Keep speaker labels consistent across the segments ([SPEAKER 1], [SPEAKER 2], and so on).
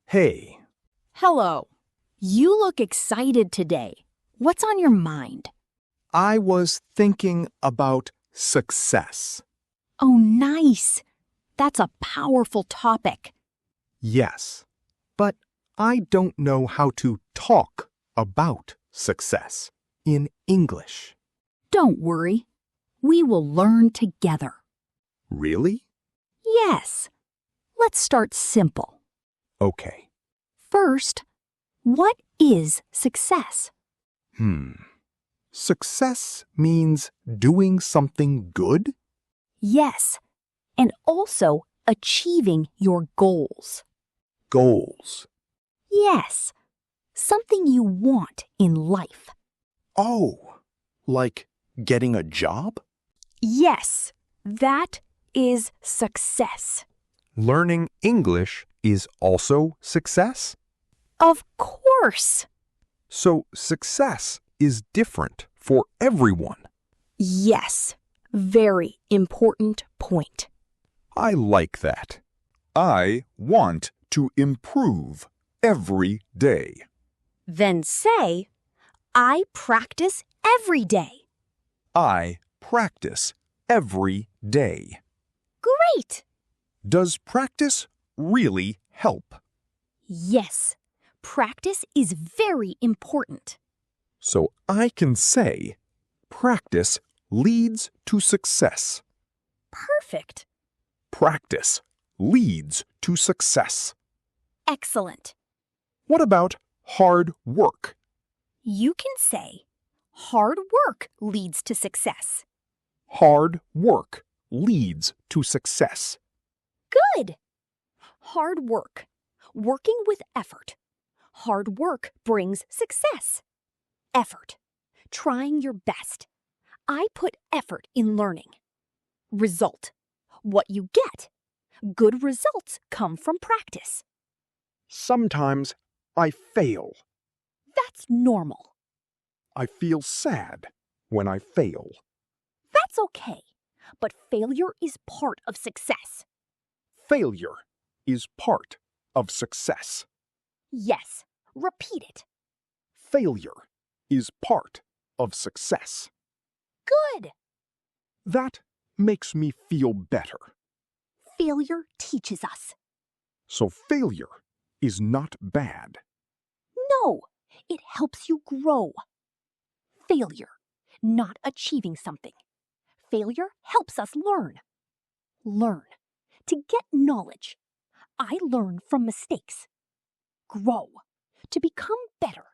[SPEAKER 1] Hey,
[SPEAKER 2] Hello. You look excited today. What's on your mind?
[SPEAKER 1] I was thinking about success.
[SPEAKER 2] Oh, nice. That's a powerful topic.
[SPEAKER 1] Yes, but I don't know how to talk about success in English.
[SPEAKER 2] Don't worry. We will learn together.
[SPEAKER 1] Really?
[SPEAKER 2] Yes. Let's start simple.
[SPEAKER 1] Okay.
[SPEAKER 2] First, what is success?
[SPEAKER 1] Success means doing something good?
[SPEAKER 2] Yes, and also achieving your goals.
[SPEAKER 1] Goals.
[SPEAKER 2] Yes, something you want in life.
[SPEAKER 1] Oh, like getting a job?
[SPEAKER 2] Yes, that is success.
[SPEAKER 1] Learning English is also success?
[SPEAKER 2] Of course.
[SPEAKER 1] So success is different for everyone.
[SPEAKER 2] Yes, very important point.
[SPEAKER 1] I like that. I want to improve every day.
[SPEAKER 2] Then say, I practice every day.
[SPEAKER 1] I practice every day.
[SPEAKER 2] Great!
[SPEAKER 1] Does practice really help?
[SPEAKER 2] Yes, practice is very important.
[SPEAKER 1] So I can say, practice leads to success.
[SPEAKER 2] Perfect.
[SPEAKER 1] Practice leads to success.
[SPEAKER 2] Excellent.
[SPEAKER 1] What about hard work?
[SPEAKER 2] You can say, hard work leads to success.
[SPEAKER 1] Hard work leads to success.
[SPEAKER 2] Good. Hard work. Working with effort. Hard work brings success. Effort. Trying your best. I put effort in learning. Result. What you get. Good results come from practice.
[SPEAKER 1] Sometimes I fail.
[SPEAKER 2] That's normal.
[SPEAKER 1] I feel sad when I fail.
[SPEAKER 2] That's okay. But failure is part of success.
[SPEAKER 1] Failure is part of success.
[SPEAKER 2] Yes. Repeat it.
[SPEAKER 1] Failure is part of success.
[SPEAKER 2] Good.
[SPEAKER 1] That makes me feel better.
[SPEAKER 2] Failure teaches us.
[SPEAKER 1] So failure is not bad.
[SPEAKER 2] No, it helps you grow. Failure, not achieving something. Failure helps us learn. Learn, to get knowledge. I learn from mistakes. Grow, to become better.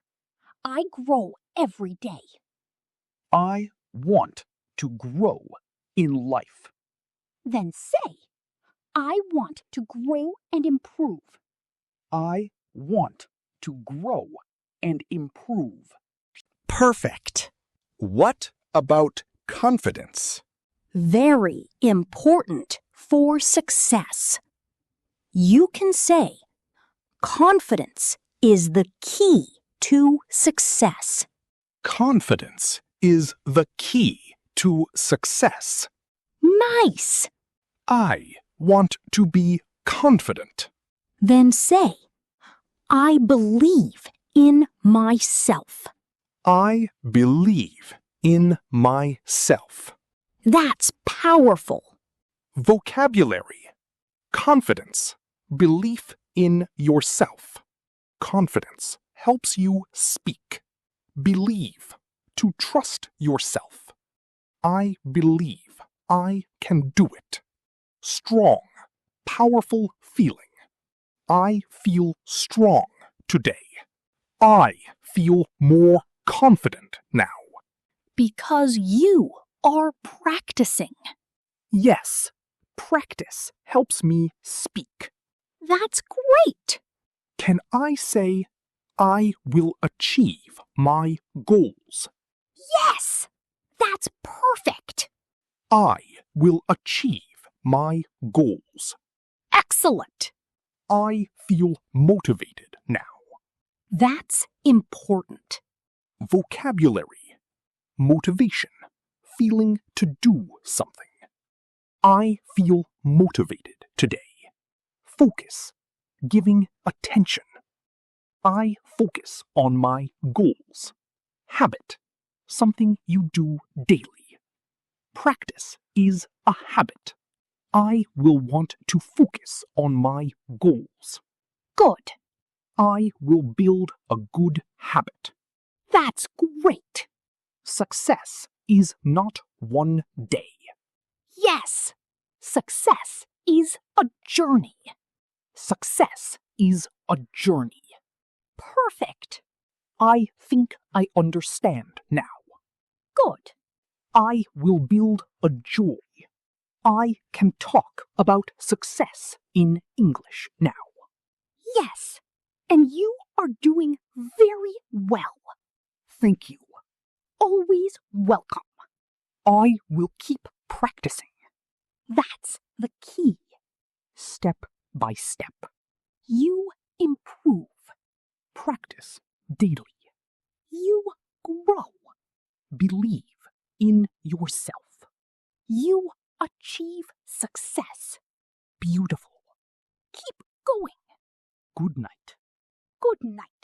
[SPEAKER 2] I grow every day.
[SPEAKER 1] I want to grow in life.
[SPEAKER 2] Then say, I want to grow and improve.
[SPEAKER 1] I want to grow and improve.
[SPEAKER 2] Perfect.
[SPEAKER 1] What about confidence?
[SPEAKER 2] Very important for success. You can say, confidence is the key to success.
[SPEAKER 1] Confidence is the key to success.
[SPEAKER 2] Nice.
[SPEAKER 1] I want to be confident.
[SPEAKER 2] Then say, I believe in myself.
[SPEAKER 1] I believe in myself.
[SPEAKER 2] That's powerful.
[SPEAKER 1] Vocabulary. Confidence. Belief in yourself. Confidence helps you speak. Believe. To trust yourself. I believe I can do it. Strong. Powerful feeling. I feel strong today. I feel more confident now.
[SPEAKER 2] Because you are practicing.
[SPEAKER 1] Yes, practice helps me speak.
[SPEAKER 2] That's great.
[SPEAKER 1] Can I say, I will achieve my goals?
[SPEAKER 2] Yes, that's perfect.
[SPEAKER 1] I will achieve my goals.
[SPEAKER 2] Excellent.
[SPEAKER 1] I feel motivated now.
[SPEAKER 2] That's important.
[SPEAKER 1] Vocabulary. Motivation. Feeling to do something. I feel motivated today. Focus. giving attention. I focus on my goals. Habit, something you do daily. Practice is a habit. I will want to focus on my goals.
[SPEAKER 2] Good.
[SPEAKER 1] I will build a good habit.
[SPEAKER 2] That's great.
[SPEAKER 1] Success is not one day.
[SPEAKER 2] Yes. Success is a journey.
[SPEAKER 1] Success is a journey.
[SPEAKER 2] Perfect.
[SPEAKER 1] I think I understand now.
[SPEAKER 2] Good.
[SPEAKER 1] I will build a joy. I can talk about success in English now.
[SPEAKER 2] Yes. And you are doing very well.
[SPEAKER 1] Thank you.
[SPEAKER 2] Always welcome.
[SPEAKER 1] I will keep practicing.
[SPEAKER 2] That's the key.
[SPEAKER 1] Step by step.
[SPEAKER 2] You improve.
[SPEAKER 1] Practice daily.
[SPEAKER 2] You grow.
[SPEAKER 1] Believe in yourself.
[SPEAKER 2] You achieve success.
[SPEAKER 1] Beautiful.
[SPEAKER 2] Keep going.
[SPEAKER 1] Good night.
[SPEAKER 2] Good night.